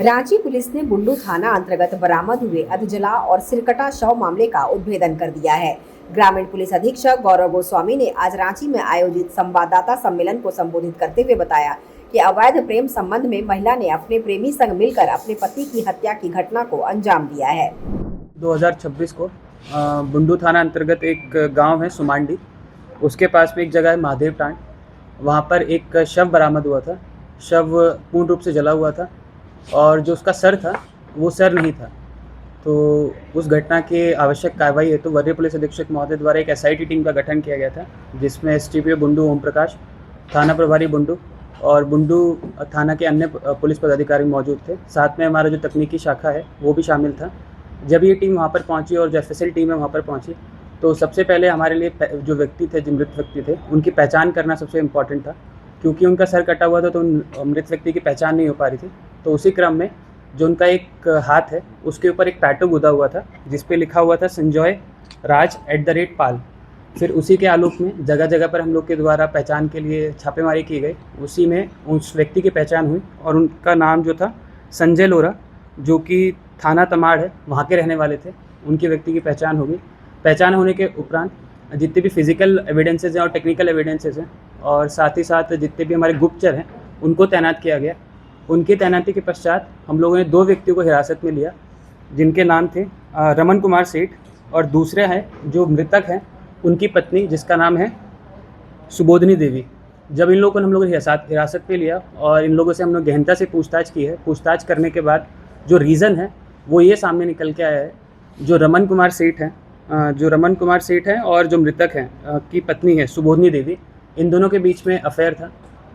Ranchi police ने बुंडू थाना अंतर्गत बरामद हुए अधजला और सिरकटा शव मामले का उद्भेदन कर दिया है। ग्रामीण पुलिस अधीक्षक गौरव गोस्वामी ने आज रांची में आयोजित संवाददाता सम्मेलन को संबोधित करते हुए बताया कि अवैध प्रेम संबंध में महिला ने अपने प्रेमी संग मिलकर अपने पति की हत्या की घटना को अंजाम दिया है। 2026 को बुंडू थाना अंतर्गत एक गांव है सुमांडी, उसके पास में एक जगह है महादेव टांड। वहां पर एक शव बरामद हुआ था। शव पूर्ण रूप से जला हुआ था और जो उसका सर था वो सर नहीं था। तो उस घटना के आवश्यक कार्रवाई हेतु वरीय पुलिस अधीक्षक महोदय द्वारा एक SIT टीम का गठन किया गया था, जिसमें STPO बुंडू ओम प्रकाश, थाना प्रभारी बुंडू और बुंडू थाना के अन्य पुलिस पदाधिकारी मौजूद थे। साथ में हमारा जो तकनीकी शाखा है वो भी शामिल था। जब ये टीम वहाँ पर पहुँची और जो FSL टीम है वहाँ पर पहुँची, तो सबसे पहले हमारे लिए जो व्यक्ति थे, जो मृत व्यक्ति थे, उनकी पहचान करना सबसे इम्पॉर्टेंट था, क्योंकि उनका सर कटा हुआ था तो उन मृत व्यक्ति की पहचान नहीं हो पा रही थी। तो उसी क्रम में जो उनका एक हाथ है उसके ऊपर एक टैटू गुदा हुआ था, जिस पे लिखा हुआ था संजय राज @पाल। फिर उसी के आलोक में जगह जगह पर हम लोग के द्वारा पहचान के लिए छापेमारी की गई। उसी में उस व्यक्ति की पहचान हुई और उनका नाम जो था संजय लोरा, जो कि थाना तमाड़ है, वहाँ के रहने वाले थे। उनकी व्यक्ति की पहचान हो गई। पहचान होने के उपरांत जितने भी फिजिकल एविडेंसेज हैं और टेक्निकल एविडेंसेज हैं और साथ ही साथ जितने भी हमारे गुप्तचर हैं उनको तैनात किया गया। उनकी तैनाती के पश्चात हम लोगों ने 2 व्यक्तियों को हिरासत में लिया, जिनके नाम थे रमन कुमार सेठ और दूसरे हैं जो मृतक हैं उनकी पत्नी, जिसका नाम है सुबोधनी देवी। जब इन लोगों को हम लोगों ने हिरासत में लिया और इन लोगों से हम लोग गहनता से पूछताछ की है। पूछताछ करने के बाद जो रीज़न है वो ये सामने निकल के आया है, जो रमन कुमार सेठ हैं और जो मृतक हैं की पत्नी है सुबोधनी देवी, इन दोनों के बीच में अफेयर था।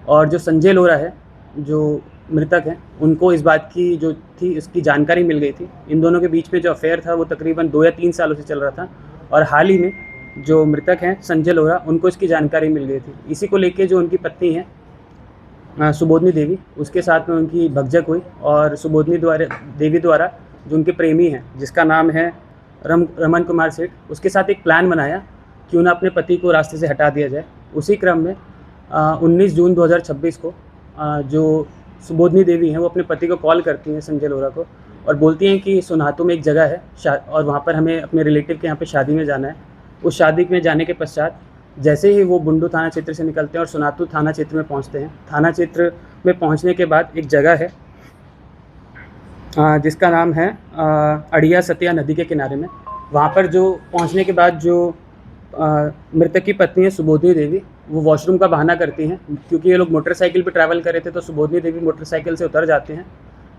और जो संजय लोरा है, जो मृतक हैं, उनको इस बात की जो थी इसकी जानकारी मिल गई थी। इन दोनों के बीच में जो अफेयर था वो तकरीबन 2 या 3 सालों से चल रहा था और हाल ही में जो मृतक हैं संजय लोरा, उनको इसकी जानकारी मिल गई थी। इसी को लेके जो उनकी पत्नी है सुबोधनी देवी, उसके साथ में उनकी भगदड़ हुई और सुबोधनी देवी द्वारा जो उनके प्रेमी हैं, जिसका नाम है रमन कुमार सेठ, उसके साथ एक प्लान बनाया कि उन्हें अपने पति को रास्ते से हटा दिया जाए। उसी क्रम में 19 जून 2026 को जो सुबोधनी देवी हैं वो अपने पति को कॉल करती हैं संजय लोरा को और बोलती हैं कि सोनातू में एक जगह है और वहाँ पर हमें अपने रिलेटिव के यहाँ पे शादी में जाना है। उस शादी में जाने के पश्चात जैसे ही वो बुंडू थाना क्षेत्र से निकलते हैं और सोनातू थाना क्षेत्र में पहुँचते हैं। थाना क्षेत्र में पहुँचने के बाद एक जगह है जिसका नाम है अड़िया सतिया नदी के किनारे में। वहाँ पर जो पहुँचने के बाद जो मृतक की पत्नी है सुबोधनी देवी, वो वॉशरूम का बहाना करती हैं, क्योंकि ये लोग मोटरसाइकिल पे ट्रैवल कर रहे थे। तो सुबोधनी देवी मोटरसाइकिल से उतर जाते हैं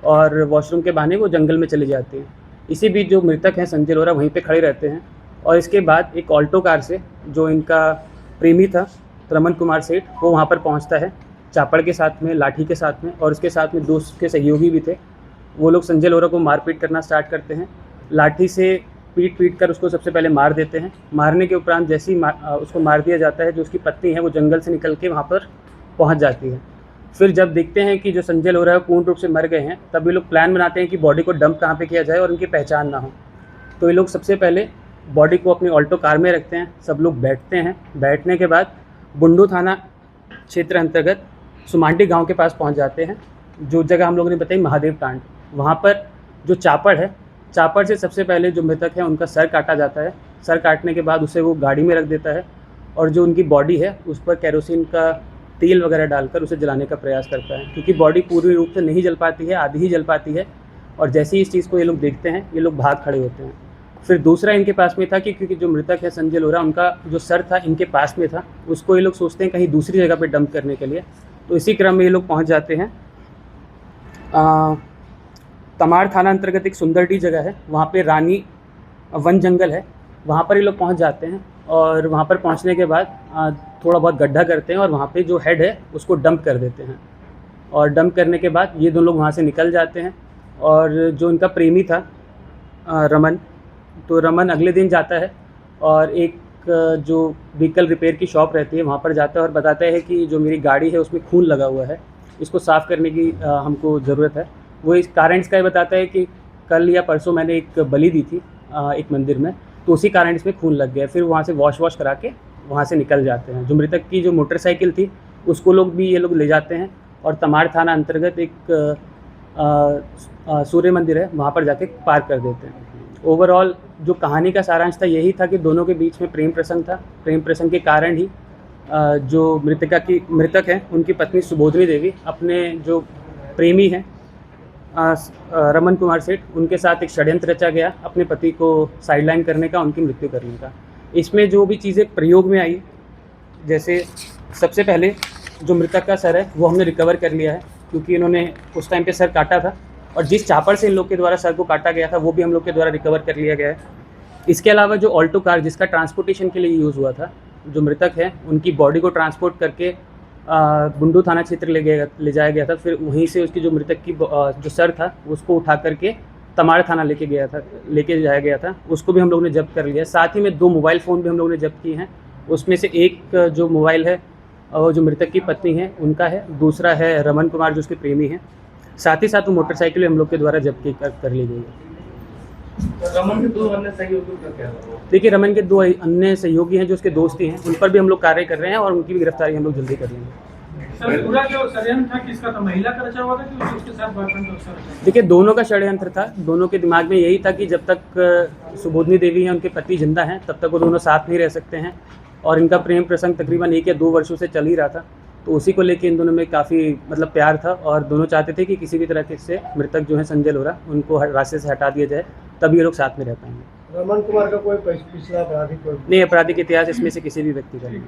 और वॉशरूम के बहाने वो जंगल में चली जाती हैं। इसी बीच जो मृतक हैं संजय लोरा वहीं पे खड़े रहते हैं और इसके बाद एक ऑल्टो कार से जो इनका प्रेमी था रमन कुमार सेठ, वो वहाँ पर पहुँचता है चापड़ के साथ में, लाठी के साथ में, और उसके साथ में 2 उसके सहयोगी भी थे। वो लोग संजय लोरा को मारपीट करना स्टार्ट करते हैं। लाठी से पीट कर उसको सबसे पहले मार देते हैं। मारने के उपरांत जैसे ही उसको मार दिया जाता है, जो उसकी पत्नी है वो जंगल से निकल के वहाँ पर पहुँच जाती है। फिर जब देखते हैं कि जो संजय लोरा है पूर्ण रूप से मर गए हैं, तब ये लोग प्लान बनाते हैं कि बॉडी को डंप कहाँ पे किया जाए और उनकी पहचान ना हो। तो ये लोग सबसे पहले बॉडी को अपनी ऑल्टो कार में रखते हैं। सब लोग बैठते हैं। बैठने के बाद बुंडू थाना क्षेत्र अंतर्गत सुमांडी गाँव के पास पहुँच जाते हैं, जो जगह हम लोगों ने बताई महादेव टांड। वहाँ पर जो चापड़ है, चापड़ से सबसे पहले जो मृतक है उनका सर काटा जाता है। सर काटने के बाद उसे वो गाड़ी में रख देता है और जो उनकी बॉडी है उस पर केरोसिन का तेल वगैरह डालकर उसे जलाने का प्रयास करता है, क्योंकि बॉडी पूरी रूप से नहीं जल पाती है, आधी ही जल पाती है। और जैसे ही इस चीज़ को ये लोग देखते हैं, ये लोग भाग खड़े होते हैं। फिर दूसरा इनके पास में था कि क्योंकि जो मृतक है संजय लोरा, उनका जो सर था इनके पास में था, उसको ये लोग सोचते हैं कहीं दूसरी जगह पर डंप करने के लिए। तो इसी क्रम में ये लोग पहुँच जाते हैं तमाड़ थाना अंतर्गत एक सुंदरडी जगह है, वहाँ पे रानी वन जंगल है, वहाँ पर ये लोग पहुँच जाते हैं। और वहाँ पर पहुँचने के बाद थोड़ा बहुत गड्ढा करते हैं और वहाँ पे जो हेड है उसको डंप कर देते हैं। और डंप करने के बाद ये 2 लोग वहाँ से निकल जाते हैं। और जो उनका प्रेमी था रमन, तो रमन अगले दिन जाता है और एक जो व्हीकल रिपेयर की शॉप रहती है वहाँ पर जाता है और बताता है कि जो मेरी गाड़ी है उसमें खून लगा हुआ है, इसको साफ़ करने की हमको ज़रूरत है। वो इस कारण इसका ये बताता है कि कल या परसों मैंने एक बलि दी थी एक मंदिर में, तो उसी कारण इसमें खून लग गया। फिर वहाँ से वॉश करा के वहाँ से निकल जाते हैं। जो मृतक की जो मोटरसाइकिल थी उसको ये लोग ले जाते हैं और तमाड़ थाना अंतर्गत एक सूर्य मंदिर है वहाँ पर जाके पार्क कर देते हैं। ओवरऑल जो कहानी का सारांश था यही था कि दोनों के बीच में प्रेम प्रसंग था। प्रेम प्रसंग के कारण ही जो मृतक हैं उनकी पत्नी सुबोधनी देवी अपने जो प्रेमी हैं रमन कुमार सेठ, उनके साथ एक षड्यंत्र रचा गया अपने पति को साइडलाइन करने का, उनकी मृत्यु करने का। इसमें जो भी चीज़ें प्रयोग में आई, जैसे सबसे पहले जो मृतक का सर है वो हमने रिकवर कर लिया है, क्योंकि इन्होंने उस टाइम पे सर काटा था और जिस चापर से इन लोग के द्वारा सर को काटा गया था वो भी हम लोग के द्वारा रिकवर कर लिया गया है। इसके अलावा जो ऑल्टो कार जिसका ट्रांसपोर्टेशन के लिए यूज़ हुआ था, जो मृतक है उनकी बॉडी को ट्रांसपोर्ट करके बुंडू थाना क्षेत्र ले जाया गया था। फिर वहीं से उसकी जो मृतक की जो सर था उसको उठा करके तमाड़ थाना लेके जाया गया था, उसको भी हम लोग ने जब्त कर लिया। साथ ही में 2 मोबाइल फ़ोन भी हम लोग ने जब्त किए हैं। उसमें से एक जो मोबाइल है वो जो मृतक की पत्नी है उनका है, दूसरा है रमन कुमार जो उसके प्रेमी हैं। साथ ही साथ वो मोटरसाइकिल हम लोग के द्वारा जब्त कर ली गई है। रमन के 2 अन्य सहयोगियों का क्या है? देखिए, रमन के 2 अन्य सहयोगी हैं जो उसके दोस्ती हैं, उन पर भी हम लोग कार्य कर रहे हैं और उनकी भी गिरफ्तारी हम लोग जल्दी कर लेंगे। सर, पूरा जो षड्यंत्र था किसका था? महिला का रचा हुआ था कि उसके साथ बॉयफ्रेंड का रचा था? देखिए, दोनों का षड्यंत्र था। दोनों के दिमाग में यही था कि जब तक सुबोधनी देवी हैं, उनके पति जिंदा हैं, तब तक वो दोनों साथ नहीं रह सकते हैं और इनका प्रेम प्रसंग तकरीबन 1 या 2 वर्षों से चल ही रहा था। तो उसी को लेके इन दोनों में काफ़ी प्यार था और दोनों चाहते थे कि किसी भी तरह से मृतक जो है संजय लोहरा, उनको रास्ते से हटा दिया जाए, तभी ये लोग साथ में रह पाएंगे। रमन कुमार का कोई पिछला आपराधिक नहीं, आपराधिक इतिहास इसमें से किसी भी व्यक्ति का नहीं।